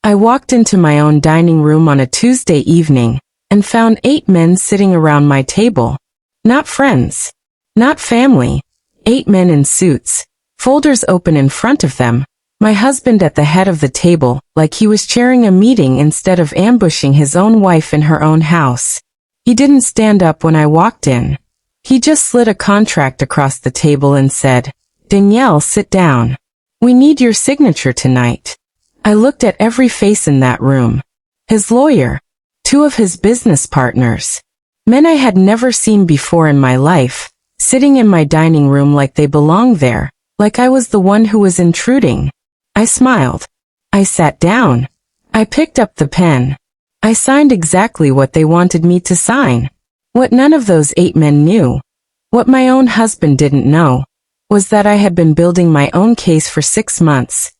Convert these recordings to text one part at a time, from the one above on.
I walked into my own dining room on a Tuesday evening and found 8 men sitting around my table. Not friends. Not family. 8 men in suits, folders open in front of them, my husband at the head of the table, like he was chairing a meeting instead of ambushing his own wife in her own house. He didn't stand up when I walked in. He just slid a contract across the table and said, "Danielle, sit down. We need your signature tonight." I looked at every face in that room. His lawyer, 2 of his business partners, men I had never seen before in my life, sitting in my dining room like they belonged there, like I was the one who was intruding. I smiled. I sat down. I picked up the pen. I signed exactly what they wanted me to sign. What none of those 8 men knew, what my own husband didn't know, was that I had been building my own case for 6 months,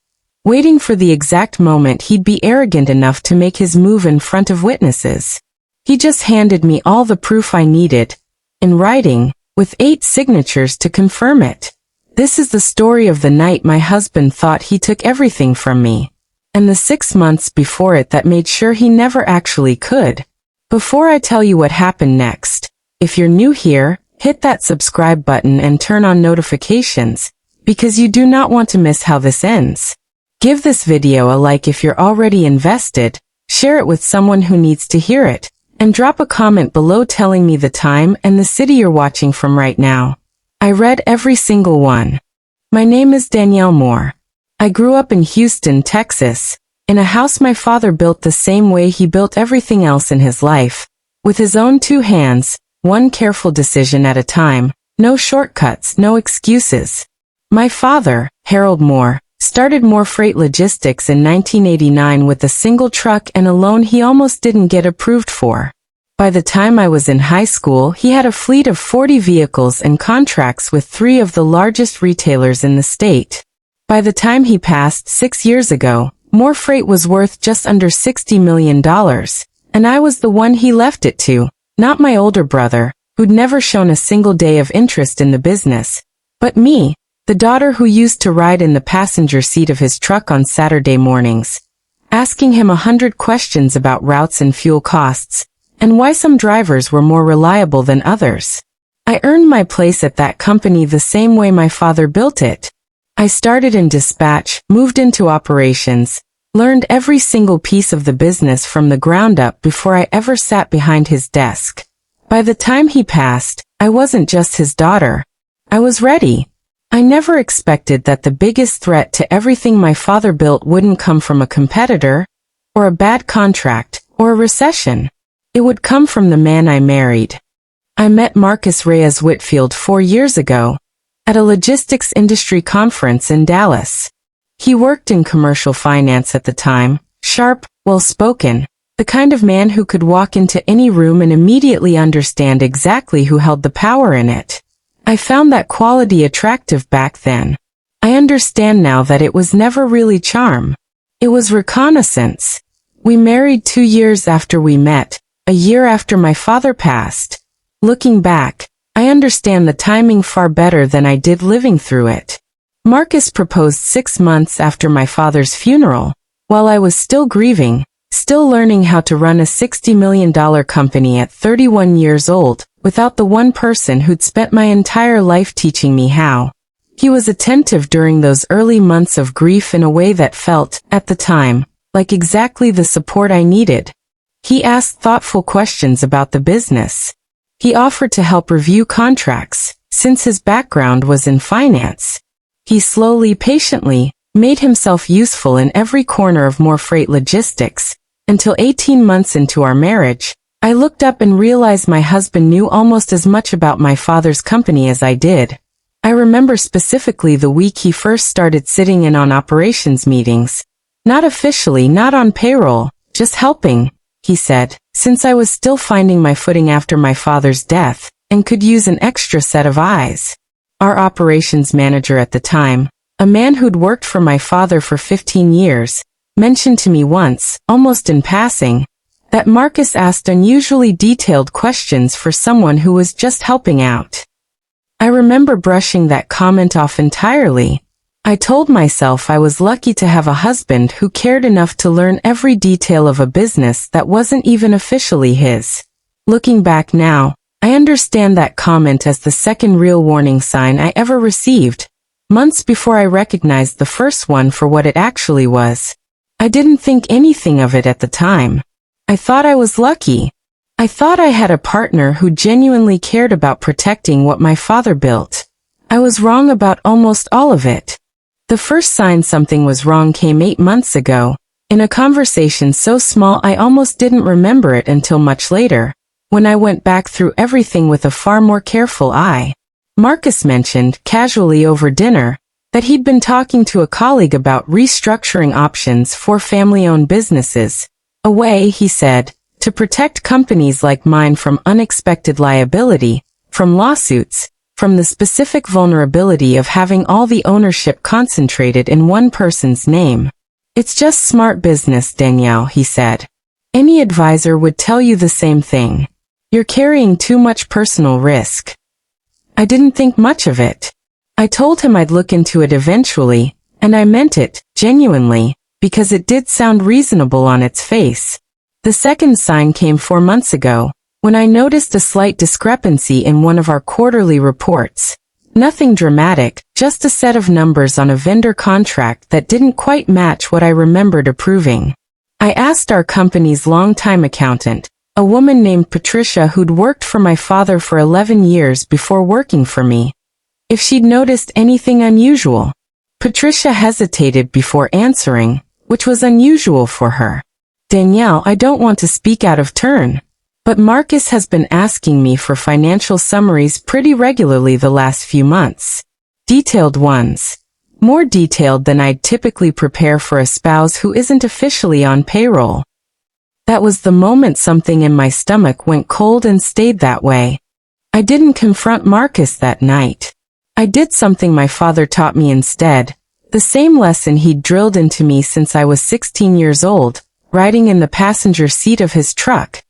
waiting for the exact moment he'd be arrogant enough to make his move in front of witnesses. He just handed me all the proof I needed, in writing, with 8 signatures to confirm it. This is the story of the night my husband thought he took everything from me, and the 6 months before it that made sure he never actually could. Before I tell you what happened next, if you're new here, hit that subscribe button and turn on notifications, because you do not want to miss how this ends. Give this video a like if you're already invested, share it with someone who needs to hear it, and drop a comment below telling me the time and the city you're watching from right now. I read every single one. My name is Danielle Moore. I grew up in Houston, Texas, in a house my father built the same way he built everything else in his life, with his own 2 hands, one careful decision at a time, no shortcuts, no excuses. My father, Harold Moore, started Moore Freight Logistics in 1989 with a single truck and a loan he almost didn't get approved for. By the time I was in high school, he had a fleet of 40 vehicles and contracts with 3 of the largest retailers in the state. By the time he passed 6 years ago, Moore Freight was worth just under $60 million, and I was the one he left it to, not my older brother, who'd never shown a single day of interest in the business, but me, the daughter who used to ride in the passenger seat of his truck on Saturday mornings, asking him 100 questions about routes and fuel costs, and why some drivers were more reliable than others. I earned my place at that company the same way my father built it. I started in dispatch, moved into operations, learned every single piece of the business from the ground up before I ever sat behind his desk. By the time he passed, I wasn't just his daughter. I was ready. I never expected that the biggest threat to everything my father built wouldn't come from a competitor, or a bad contract, or a recession. It would come from the man I married. I met Marcus Reyes Whitfield 4 years ago, at a logistics industry conference in Dallas. He worked in commercial finance at the time, sharp, well-spoken, the kind of man who could walk into any room and immediately understand exactly who held the power in it. I found that quality attractive back then. I understand now that it was never really charm. It was reconnaissance. We married 2 years after we met, a year after my father passed. Looking back, I understand the timing far better than I did living through it. Marcus proposed 6 months after my father's funeral, while I was still grieving, still learning how to run a $60 million company at 31 years old, without the one person who'd spent my entire life teaching me how. He was attentive during those early months of grief in a way that felt, at the time, like exactly the support I needed. He asked thoughtful questions about the business. He offered to help review contracts, since his background was in finance. He slowly, patiently, made himself useful in every corner of Moore Freight Logistics, until 18 months into our marriage, I looked up and realized my husband knew almost as much about my father's company as I did. I remember specifically the week he first started sitting in on operations meetings. Not officially, not on payroll, just helping, he said, since I was still finding my footing after my father's death, and could use an extra set of eyes. Our operations manager at the time, a man who'd worked for my father for 15 years, mentioned to me once, almost in passing, that Marcus asked unusually detailed questions for someone who was just helping out. I remember brushing that comment off entirely. I told myself I was lucky to have a husband who cared enough to learn every detail of a business that wasn't even officially his. Looking back now, I understand that comment as the second real warning sign I ever received, months before I recognized the first one for what it actually was. I didn't think anything of it at the time. I thought I was lucky. I thought I had a partner who genuinely cared about protecting what my father built. I was wrong about almost all of it. The first sign something was wrong came 8 months ago, in a conversation so small I almost didn't remember it until much later, when I went back through everything with a far more careful eye. Marcus mentioned, casually over dinner, that he'd been talking to a colleague about restructuring options for family-owned businesses, a way, he said, to protect companies like mine from unexpected liability, from lawsuits, from the specific vulnerability of having all the ownership concentrated in one person's name. It's just smart business, Danielle, he said. Any advisor would tell you the same thing. You're carrying too much personal risk. I didn't think much of it. I told him I'd look into it eventually, and I meant it, genuinely, because it did sound reasonable on its face. The second sign came 4 months ago, when I noticed a slight discrepancy in one of our quarterly reports. Nothing dramatic, just a set of numbers on a vendor contract that didn't quite match what I remembered approving. I asked our company's longtime accountant, a woman named Patricia who'd worked for my father for 11 years before working for me, if she'd noticed anything unusual. Patricia hesitated before answering, which was unusual for her. Danielle, I don't want to speak out of turn, but Marcus has been asking me for financial summaries pretty regularly the last few months. Detailed ones. More detailed than I'd typically prepare for a spouse who isn't officially on payroll. That was the moment something in my stomach went cold and stayed that way. I didn't confront Marcus that night. I did something my father taught me instead, the same lesson he'd drilled into me since I was 16 years old, riding in the passenger seat of his truck.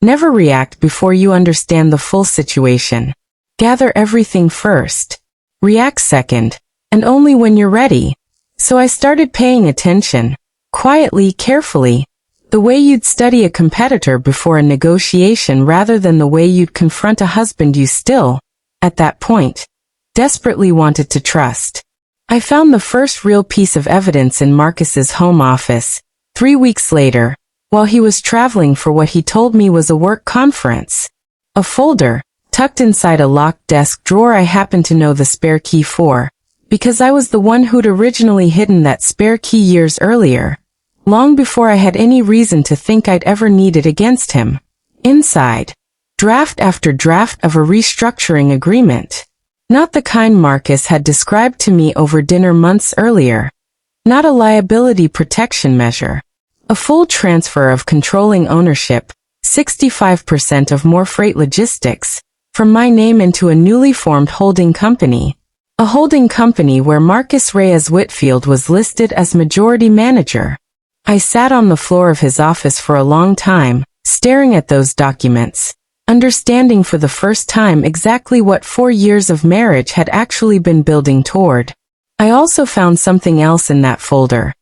Never react before you understand the full situation. Gather everything first. React second, and only when you're ready. So I started paying attention, quietly, carefully, the way you'd study a competitor before a negotiation rather than the way you'd confront a husband you still, at that point, desperately wanted to trust. I found the first real piece of evidence in Marcus's home office, 3 weeks later, while he was traveling for what he told me was a work conference. A folder, tucked inside a locked desk drawer I happened to know the spare key for, because I was the one who'd originally hidden that spare key years earlier, long before I had any reason to think I'd ever need it against him. Inside, draft after draft of a restructuring agreement. Not the kind Marcus had described to me over dinner months earlier. Not a liability protection measure. A full transfer of controlling ownership, 65% of More Freight Logistics, from my name into a newly formed holding company. A holding company where Marcus Reyes Whitfield was listed as majority manager. I sat on the floor of his office for a long time, staring at those documents, understanding for the first time exactly what 4 years of marriage had actually been building toward. I also found something else in that folder.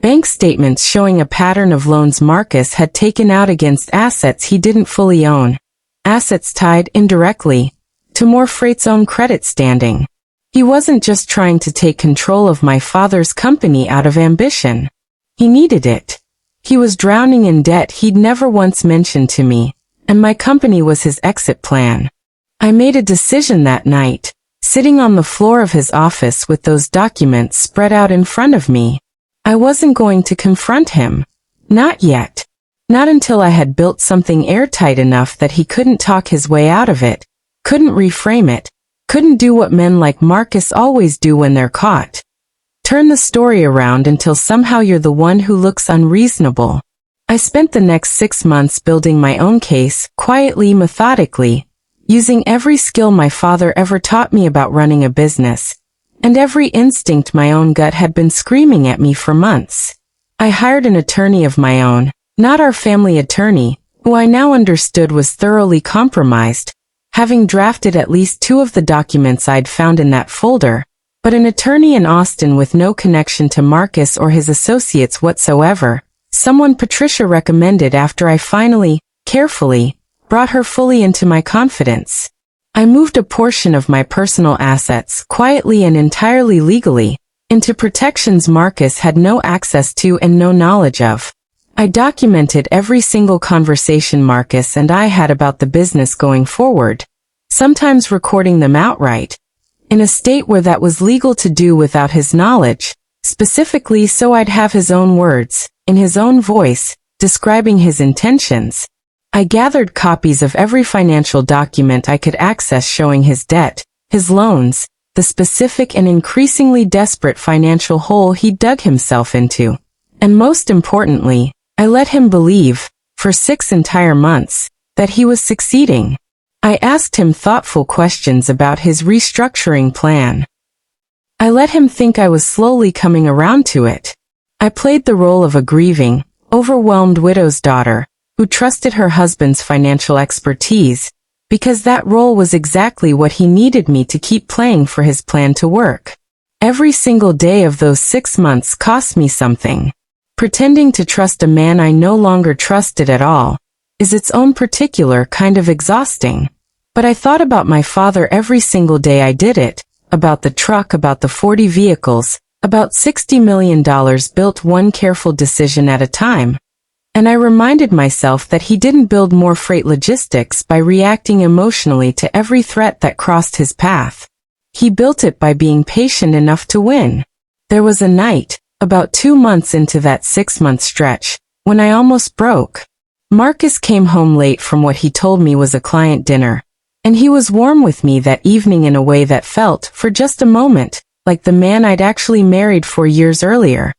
Bank statements showing a pattern of loans Marcus had taken out against assets he didn't fully own. Assets tied, indirectly, to More Freight's own credit standing. He wasn't just trying to take control of my father's company out of ambition. He needed it. He was drowning in debt he'd never once mentioned to me, and my company was his exit plan. I made a decision that night, sitting on the floor of his office with those documents spread out in front of me. I wasn't going to confront him. Not yet. Not until I had built something airtight enough that he couldn't talk his way out of it, couldn't reframe it, couldn't do what men like Marcus always do when they're caught. Turn the story around until somehow you're the one who looks unreasonable. I spent the next 6 months building my own case, quietly, methodically, using every skill my father ever taught me about running a business, and every instinct my own gut had been screaming at me for months. I hired an attorney of my own, not our family attorney, who I now understood was thoroughly compromised, having drafted at least 2 of the documents I'd found in that folder, but an attorney in Austin with no connection to Marcus or his associates whatsoever, someone Patricia recommended after I finally, carefully, brought her fully into my confidence. I moved a portion of my personal assets, quietly and entirely legally, into protections Marcus had no access to and no knowledge of. I documented every single conversation Marcus and I had about the business going forward, sometimes recording them outright, in a state where that was legal to do without his knowledge, specifically so I'd have his own words, in his own voice, describing his intentions. I gathered copies of every financial document I could access showing his debt, his loans, the specific and increasingly desperate financial hole he dug himself into. And most importantly, I let him believe, for 6 entire months, that he was succeeding. I asked him thoughtful questions about his restructuring plan. I let him think I was slowly coming around to it. I played the role of a grieving, overwhelmed widow's daughter, who trusted her husband's financial expertise, because that role was exactly what he needed me to keep playing for his plan to work. Every single day of those 6 months cost me something. Pretending to trust a man I no longer trusted at all is its own particular kind of exhausting. But I thought about my father every single day I did it, about the truck, about the 40 vehicles, about $60 million built one careful decision at a time. And I reminded myself that he didn't build more freight logistics by reacting emotionally to every threat that crossed his path. He built it by being patient enough to win. There was a night, about 2 months into that 6-month stretch, when I almost broke. Marcus came home late from what he told me was a client dinner, and he was warm with me that evening in a way that felt, for just a moment, like the man I'd actually married 4 years earlier.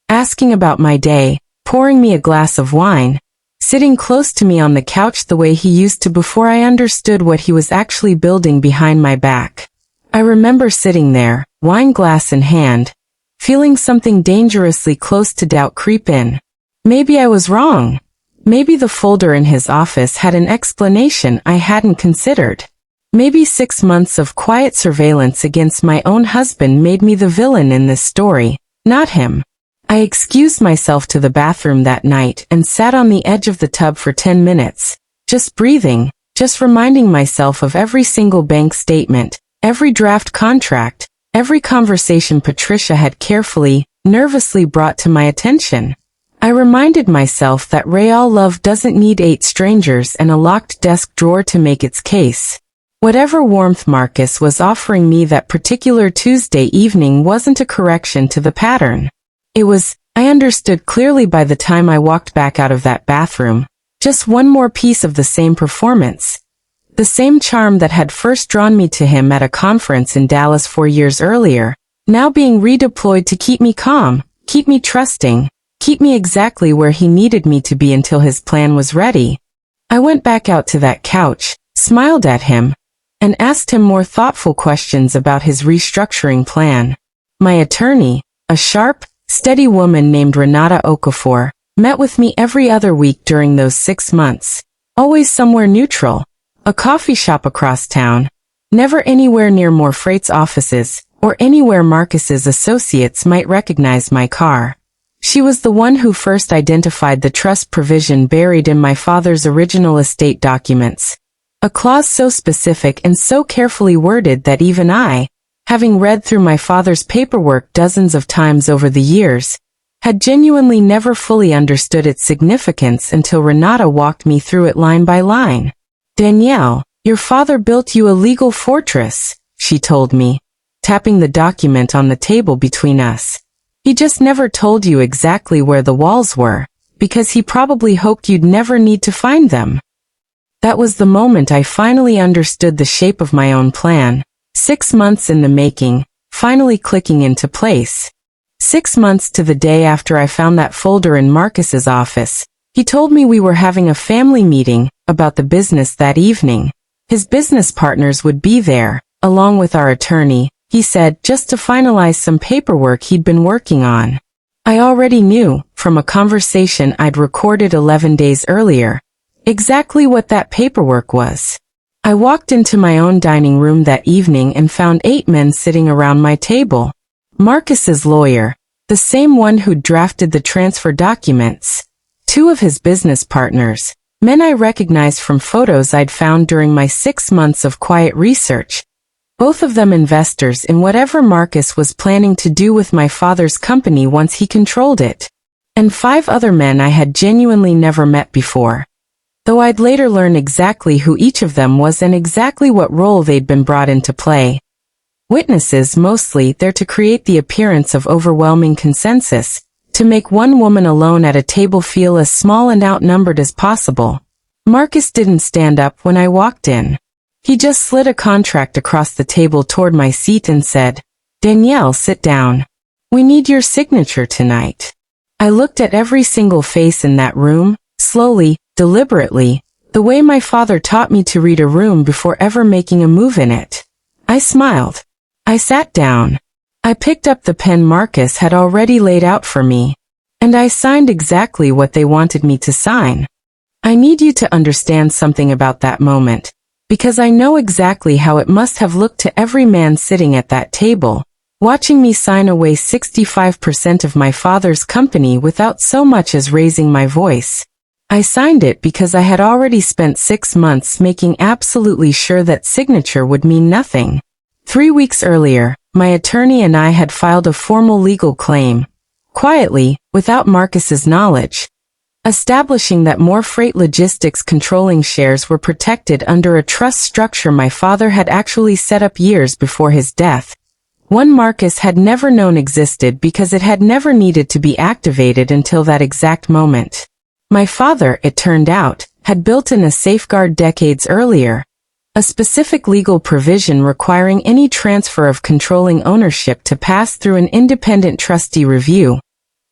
Asking about my day, pouring me a glass of wine, sitting close to me on the couch the way he used to before I understood what he was actually building behind my back. I remember sitting there, wine glass in hand, feeling something dangerously close to doubt creep in. Maybe I was wrong. Maybe the folder in his office had an explanation I hadn't considered. Maybe 6 months of quiet surveillance against my own husband made me the villain in this story, not him. I excused myself to the bathroom that night and sat on the edge of the tub for 10 minutes, just breathing, just reminding myself of every single bank statement, every draft contract, every conversation Patricia had carefully, nervously brought to my attention. I reminded myself that real love doesn't need 8 strangers and a locked desk drawer to make its case. Whatever warmth Marcus was offering me that particular Tuesday evening wasn't a correction to the pattern. It was, I understood clearly by the time I walked back out of that bathroom, just one more piece of the same performance. The same charm that had first drawn me to him at a conference in Dallas 4 years earlier, now being redeployed to keep me calm, keep me trusting, keep me exactly where he needed me to be until his plan was ready. I went back out to that couch, smiled at him, and asked him more thoughtful questions about his restructuring plan. My attorney, a sharp, steady woman named Renata Okafor, met with me every other week during those 6 months, always somewhere neutral. A coffee shop across town, never anywhere near More Freight's offices, or anywhere Marcus's associates might recognize my car. She was the one who first identified the trust provision buried in my father's original estate documents. A clause so specific and so carefully worded that even I, having read through my father's paperwork dozens of times over the years, had genuinely never fully understood its significance until Renata walked me through it line by line. "Danielle, your father built you a legal fortress," she told me, tapping the document on the table between us. "He just never told you exactly where the walls were, because he probably hoped you'd never need to find them." That was the moment I finally understood the shape of my own plan. 6 months in the making, finally clicking into place. 6 months to the day after I found that folder in Marcus's office. He told me we were having a family meeting about the business that evening. His business partners would be there, along with our attorney, he said, just to finalize some paperwork he'd been working on. I already knew, from a conversation I'd recorded 11 days earlier, exactly what that paperwork was. I walked into my own dining room that evening and found 8 men sitting around my table. Marcus's lawyer, the same one who'd drafted the transfer documents, 2 of his business partners, men I recognized from photos I'd found during my 6 months of quiet research, both of them investors in whatever Marcus was planning to do with my father's company once he controlled it, and 5 other men I had genuinely never met before, though I'd later learn exactly who each of them was and exactly what role they'd been brought in to play. Witnesses mostly there to create the appearance of overwhelming consensus, to make one woman alone at a table feel as small and outnumbered as possible. Marcus didn't stand up when I walked in. He just slid a contract across the table toward my seat and said, "Danielle, sit down. We need your signature tonight." I looked at every single face in that room, slowly, deliberately, the way my father taught me to read a room before ever making a move in it. I smiled. I sat down. I picked up the pen Marcus had already laid out for me, and I signed exactly what they wanted me to sign. I need you to understand something about that moment, because I know exactly how it must have looked to every man sitting at that table, watching me sign away 65% of my father's company without so much as raising my voice. I signed it because I had already spent 6 months making absolutely sure that signature would mean nothing. 3 weeks earlier, my attorney and I had filed a formal legal claim, quietly, without Marcus's knowledge, establishing that more freight logistics controlling shares were protected under a trust structure my father had actually set up years before his death. One Marcus had never known existed because it had never needed to be activated until that exact moment. My father, it turned out, had built in a safeguard decades earlier, a specific legal provision requiring any transfer of controlling ownership to pass through an independent trustee review.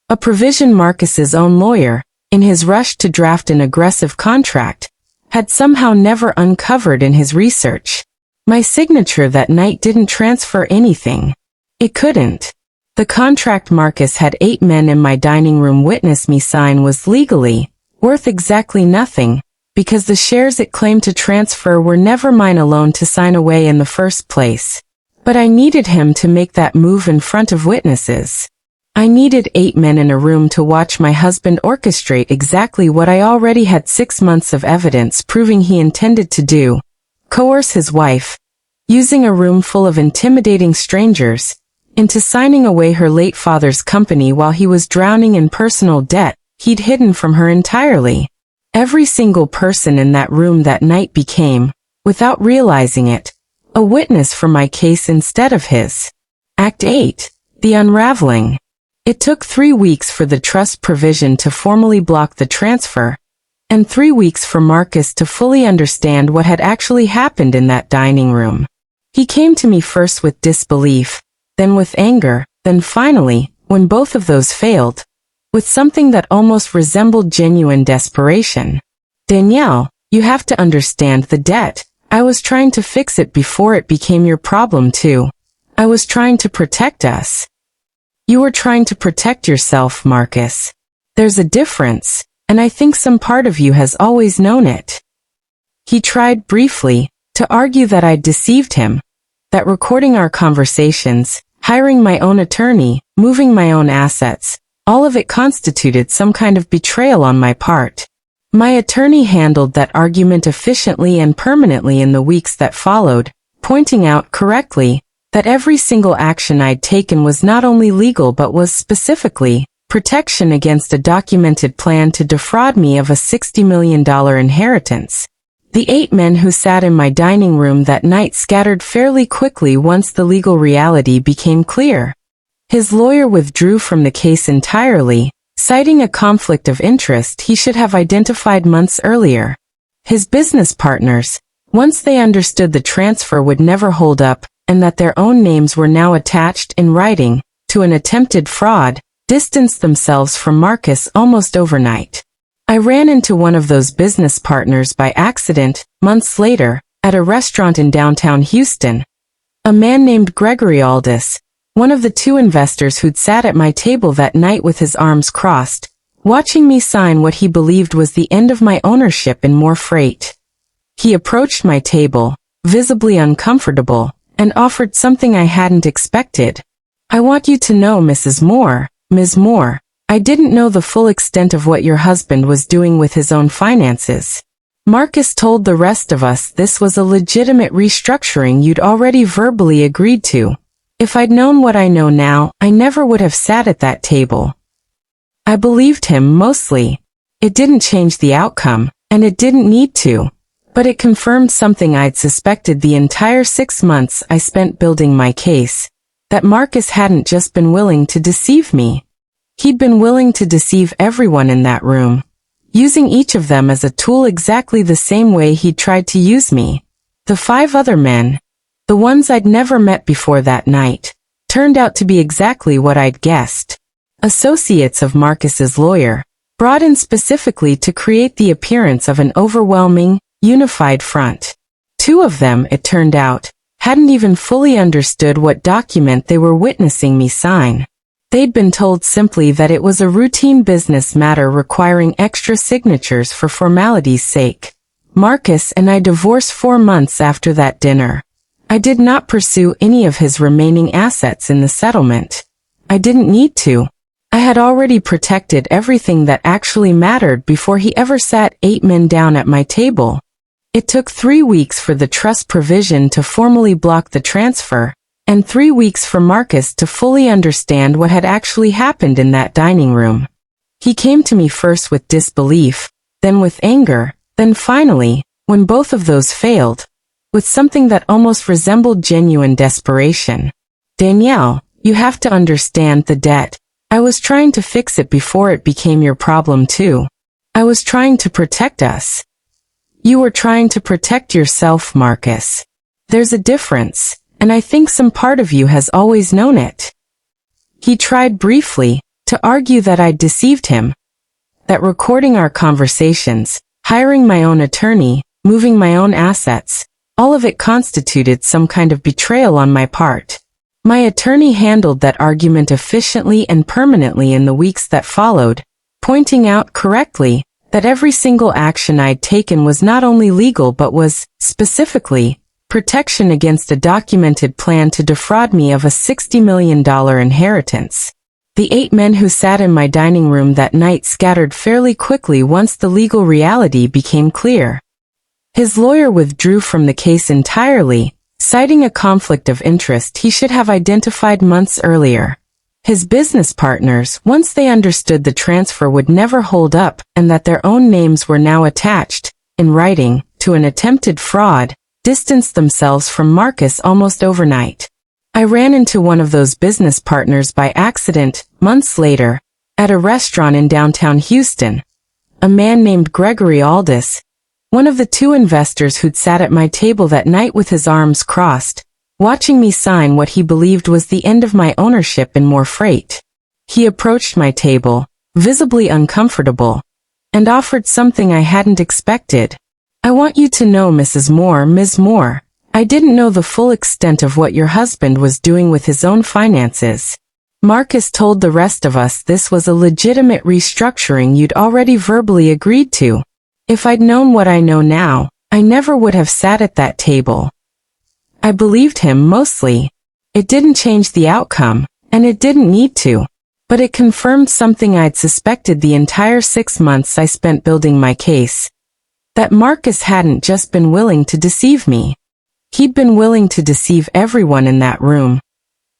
A provision Marcus's own lawyer, in his rush to draft an aggressive contract, had somehow never uncovered in his research. My signature that night didn't transfer anything. It couldn't. The contract Marcus had 8 men in my dining room witness me sign was legally worth exactly nothing, because the shares it claimed to transfer were never mine alone to sign away in the first place. But I needed him to make that move in front of witnesses. I needed 8 men in a room to watch my husband orchestrate exactly what I already had 6 months of evidence proving he intended to do: coerce his wife, using a room full of intimidating strangers, into signing away her late father's company while he was drowning in personal debt he'd hidden from her entirely. Every single person in that room that night became, without realizing it, a witness for my case instead of his. Act 8. The Unraveling. It took 3 weeks for the trust provision to formally block the transfer, and 3 weeks for Marcus to fully understand what had actually happened in that dining room. He came to me first with disbelief, then with anger, then finally, when both of those failed, with something that almost resembled genuine desperation. "Danielle, you have to understand the debt. I was trying to fix it before it became your problem too. I was trying to protect us." "You were trying to protect yourself, Marcus. There's a difference, and I think some part of you has always known it." He tried briefly to argue that I'd deceived him, that recording our conversations, hiring my own attorney, moving my own assets, all of it constituted some kind of betrayal on my part. My attorney handled that argument efficiently and permanently in the weeks that followed, pointing out correctly that every single action I'd taken was not only legal but was specifically protection against a documented plan to defraud me of a $60 million inheritance. The 8 men who sat in my dining room that night scattered fairly quickly once the legal reality became clear. His lawyer withdrew from the case entirely, citing a conflict of interest he should have identified months earlier. His business partners, once they understood the transfer would never hold up, and that their own names were now attached in writing to an attempted fraud, distanced themselves from Marcus almost overnight. I ran into one of those business partners by accident, months later, at a restaurant in downtown Houston. A man named Gregory Aldis, one of the 2 investors who'd sat at my table that night with his arms crossed, watching me sign what he believed was the end of my ownership in more freight. He approached my table, visibly uncomfortable, and offered something I hadn't expected. I want you to know, Ms. Moore, I didn't know the full extent of what your husband was doing with his own finances. Marcus told the rest of us this was a legitimate restructuring you'd already verbally agreed to. If I'd known what I know now, I never would have sat at that table. I believed him mostly. It didn't change the outcome, and it didn't need to. But it confirmed something I'd suspected the entire 6 months I spent building my case, that Marcus hadn't just been willing to deceive me. He'd been willing to deceive everyone in that room, using each of them as a tool exactly the same way he'd tried to use me. The 5 other men, the ones I'd never met before that night, turned out to be exactly what I'd guessed. Associates of Marcus's lawyer, brought in specifically to create the appearance of an overwhelming, unified front. 2 of them, it turned out, hadn't even fully understood what document they were witnessing me sign. They'd been told simply that it was a routine business matter requiring extra signatures for formality's sake. Marcus and I divorced 4 months after that dinner. I did not pursue any of his remaining assets in the settlement. I didn't need to. I had already protected everything that actually mattered before he ever sat 8 men down at my table. It took 3 weeks for the trust provision to formally block the transfer, and 3 weeks for Marcus to fully understand what had actually happened in that dining room. He came to me first with disbelief, then with anger, then finally, when both of those failed, with something that almost resembled genuine desperation. Danielle, you have to understand the debt. I was trying to fix it before it became your problem too. I was trying to protect us. You were trying to protect yourself, Marcus. There's a difference, and I think some part of you has always known it. He tried briefly to argue that I'd deceived him, that recording our conversations, hiring my own attorney, moving my own assets, all of it constituted some kind of betrayal on my part. My attorney handled that argument efficiently and permanently in the weeks that followed, pointing out correctly that every single action I'd taken was not only legal but was, specifically, protection against a documented plan to defraud me of a $60 million inheritance. The 8 men who sat in my dining room that night scattered fairly quickly once the legal reality became clear. His lawyer withdrew from the case entirely, citing a conflict of interest he should have identified months earlier. His business partners, once they understood the transfer would never hold up and that their own names were now attached, in writing, to an attempted fraud, distanced themselves from Marcus almost overnight. I ran into one of those business partners by accident, months later, at a restaurant in downtown Houston. A man named Gregory Aldis, one of the 2 investors who'd sat at my table that night with his arms crossed, watching me sign what he believed was the end of my ownership in more freight. He approached my table, visibly uncomfortable, and offered something I hadn't expected. I want you to know, Ms. Moore, I didn't know the full extent of what your husband was doing with his own finances. Marcus told the rest of us this was a legitimate restructuring you'd already verbally agreed to. If I'd known what I know now, I never would have sat at that table. I believed him mostly. It didn't change the outcome, and it didn't need to. But it confirmed something I'd suspected the entire 6 months I spent building my case. That Marcus hadn't just been willing to deceive me. He'd been willing to deceive everyone in that room,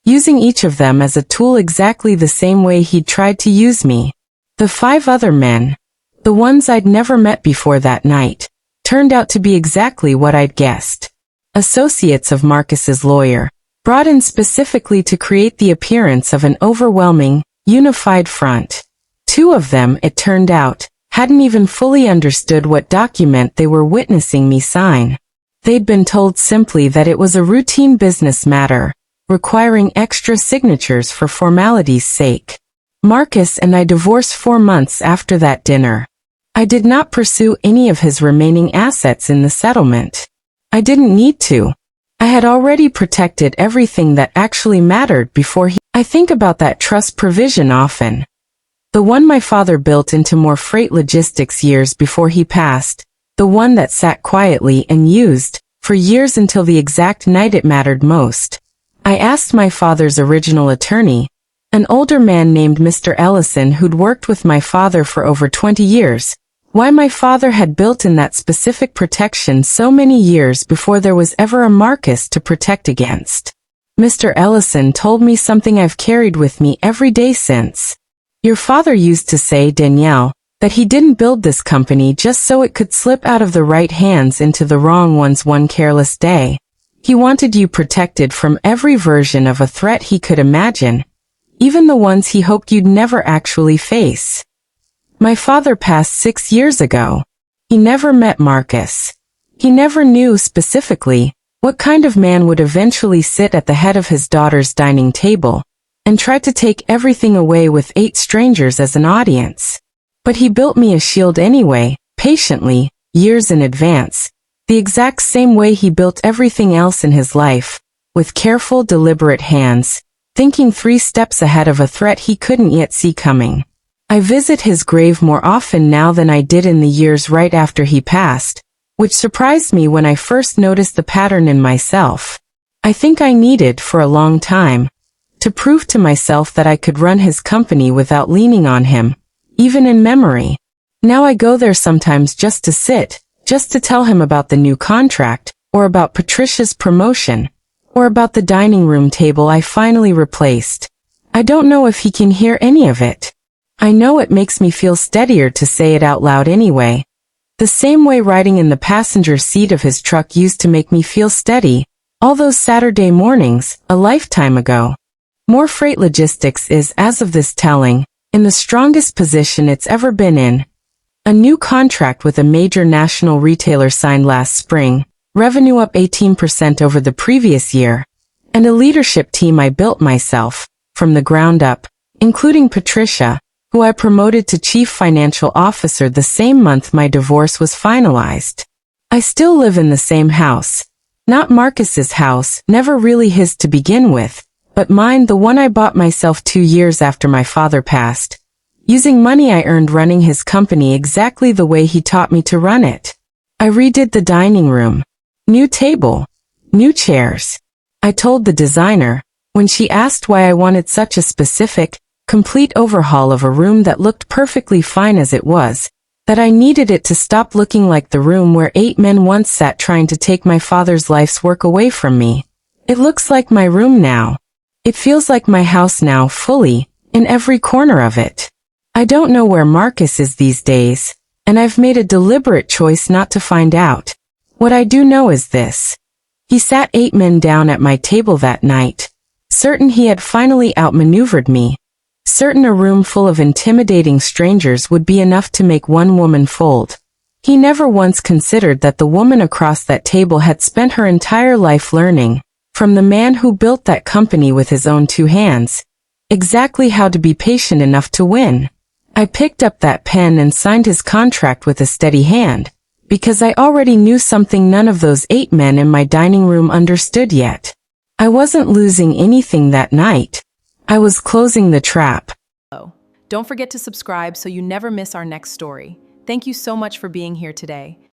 using each of them as a tool exactly the same way he'd tried to use me. The 5 other men, the ones I'd never met before that night, turned out to be exactly what I'd guessed. Associates of Marcus's lawyer, brought in specifically to create the appearance of an overwhelming, unified front. 2 of them, it turned out, hadn't even fully understood what document they were witnessing me sign. They'd been told simply that it was a routine business matter, requiring extra signatures for formality's sake. Marcus and I divorced 4 months after that dinner. I did not pursue any of his remaining assets in the settlement. I didn't need to. I had already protected everything that actually mattered before he... I think about that trust provision often. The one my father built into more freight logistics years before he passed. the one that sat quietly and used, for years until the exact night it mattered most. I asked my father's original attorney, an older man named Mr. Ellison who'd worked with my father for over 20 years, why my father had built in that specific protection so many years before there was ever a Marcus to protect against. Mr. Ellison told me something I've carried with me every day since. Your father used to say, Danielle, that he didn't build this company just so it could slip out of the right hands into the wrong ones one careless day. He wanted you protected from every version of a threat he could imagine, even the ones he hoped you'd never actually face. My father passed 6 years ago. He never met Marcus. He never knew specifically what kind of man would eventually sit at the head of his daughter's dining table and try to take everything away with 8 strangers as an audience. But he built me a shield anyway, patiently, years in advance, the exact same way he built everything else in his life, with careful, deliberate hands, thinking 3 steps ahead of a threat he couldn't yet see coming. I visit his grave more often now than I did in the years right after he passed, which surprised me when I first noticed the pattern in myself. I think I needed, for a long time, to prove to myself that I could run his company without leaning on him, even in memory. Now I go there sometimes just to sit, just to tell him about the new contract, or about Patricia's promotion, or about the dining room table I finally replaced. I don't know if he can hear any of it. I know it makes me feel steadier to say it out loud anyway. The same way riding in the passenger seat of his truck used to make me feel steady, all those Saturday mornings, a lifetime ago. More Freight Logistics is, as of this telling, in the strongest position it's ever been in. A new contract with a major national retailer signed last spring, revenue up 18% over the previous year, and a leadership team I built myself, from the ground up, including Patricia, who I promoted to Chief Financial Officer the same month my divorce was finalized. I still live in the same house. Not Marcus's house, never really his to begin with, but mine, the one I bought myself 2 years after my father passed, using money I earned running his company exactly the way he taught me to run it. I redid the dining room. New table. New chairs. I told the designer, when she asked why I wanted such a specific, complete overhaul of a room that looked perfectly fine as it was, that I needed it to stop looking like the room where 8 men once sat trying to take my father's life's work away from me. It looks like my room now. It feels like my house now, fully, in every corner of it. I don't know where Marcus is these days, and I've made a deliberate choice not to find out. What I do know is this. He sat 8 men down at my table that night, certain he had finally outmaneuvered me, certain a room full of intimidating strangers would be enough to make one woman fold. He never once considered that the woman across that table had spent her entire life learning, from the man who built that company with his own 2 hands, exactly how to be patient enough to win. I picked up that pen and signed his contract with a steady hand, because I already knew something none of those 8 men in my dining room understood yet. I wasn't losing anything that night. I was closing the trap. Don't forget to subscribe so you never miss our next story. Thank you so much for being here today.